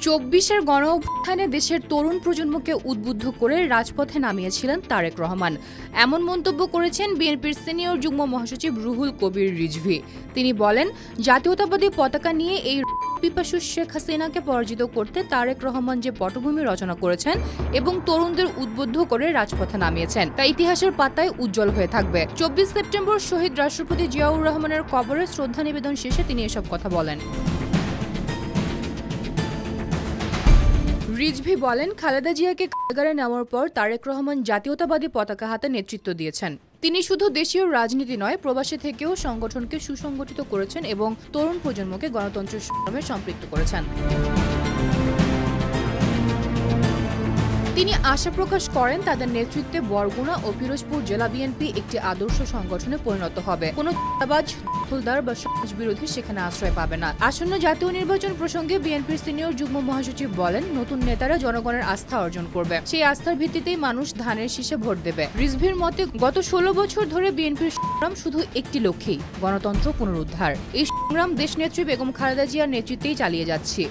২৪-এর গণঅভ্যুত্থানে দেশের তরুণ প্রজন্মকে উদ্বুদ্ধ করে রাজপথে নামিয়েছিলেন তারেক রহমান। এমন মন্তব্য করেছেন বিএনপির সিনিয়র যুগ্ম মহাসচিব রুহুল কবির রিজভী। তিনি বলেন, জাতীয়তাবাদী পতাকা নিয়ে এই পিপাসু শেখ হাসিনাকে পরাজিত করতে তারেক রহমান যে পটভূমি রচনা করেছেন এবং তরুণদের উদ্বুদ্ধ করে রাজপথে নামিয়েছেন তা ইতিহাসের পাতায় উজ্জ্বল হয়ে থাকবে। ২৪ সেপ্টেম্বর শহীদ রাষ্ট্রপতি জিয়াউর রহমানের কবরে শ্রদ্ধা নিবেদন শেষে তিনি এসব কথা বলেন। রিজভী বলেন, খালেদা জিয়াকে কারাগারে নেওয়ার পর তারেক রহমান জাতীয়তাবাদী পতাকা হাতে নেতৃত্ব দিয়েছেন। তিনি শুধু দেশীয় রাজনীতি নয়, প্রবাসী থেকেও সংগঠনকে সুসংগঠিত করেছেন এবং তরুণ প্রজন্মকে গণতন্ত্রের সংগ্রামে সম্পৃক্ত করেছেন। তিনি আশা প্রকাশ করেন, তাদের নেতৃত্বে বরগুনা ও পিরোজপুর জেলা বিএনপি একটি আদর্শ সংগঠনে পরিণত হবে। কোনো চাঁদাবাজ, দখলদার বা সমাজ বিরোধী সেখানে আশ্রয় পাবে না। আসন্ন জাতীয় নির্বাচন প্রসঙ্গে বিএনপির সিনিয়র যুগ্ম মহাসচিব বলেন, নতুন নেতারা জনগণের আস্থা অর্জন করবে। সেই আস্থার ভিত্তিতেই মানুষ ধানের শীষে ভোট দেবে। রিজভীর মতে, গত ১৬ বছর ধরে বিএনপির সংগ্রাম শুধু একটি লক্ষ্যেই, গণতন্ত্র পুনরুদ্ধার। এই সংগ্রাম দেশনেত্রী বেগম খালেদা জিয়ার নেতৃত্বেই চালিয়ে যাচ্ছি।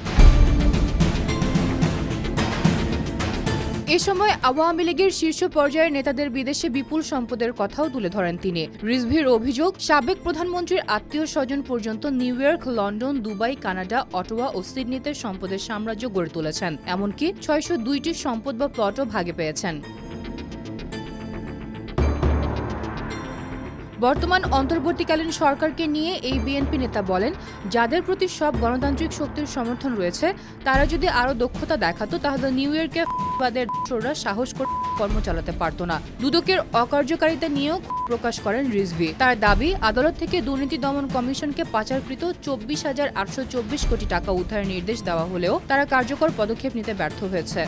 এ সময় আওয়ামী লীগের শীর্ষ পর্যায়ের নেতাদের বিদেশে বিপুল সম্পদের কথাও তুলে ধরেন তিনি। রিজভীর অভিযোগ, সাবেক প্রধানমন্ত্রীর আত্মীয় স্বজন পর্যন্ত New York, London, Dubai, Canada, Ottawa ও সিডনিতে সম্পদের সাম্রাজ্য গড়ে তুলেছেন। এমনকি ৬০২টি সম্পদ বা প্লটও ভাগে পেয়েছেন। বর্তমান অন্তর্বর্তীকালীন সরকারকে নিয়ে এই বিএনপি নেতা বলেন, যাদের প্রতি সব গণতান্ত্রিক শক্তির সমর্থন রয়েছে তারা যদি আরও দক্ষতা দেখাতো তাহলে নিউ ইয়র্কে বাদের দোসররা সাহস করে কর্ম চালাতে পারত না। দুদকের অকার্যকারিতা নিয়েও প্রকাশ করেন রিজভী। তার দাবি, আদালত থেকে দুর্নীতি দমন কমিশনকে পাচারকৃত ২৪,৮২৪ কোটি টাকা উদ্ধারের নির্দেশ দেওয়া হলেও তারা কার্যকর পদক্ষেপ নিতে ব্যর্থ হয়েছে।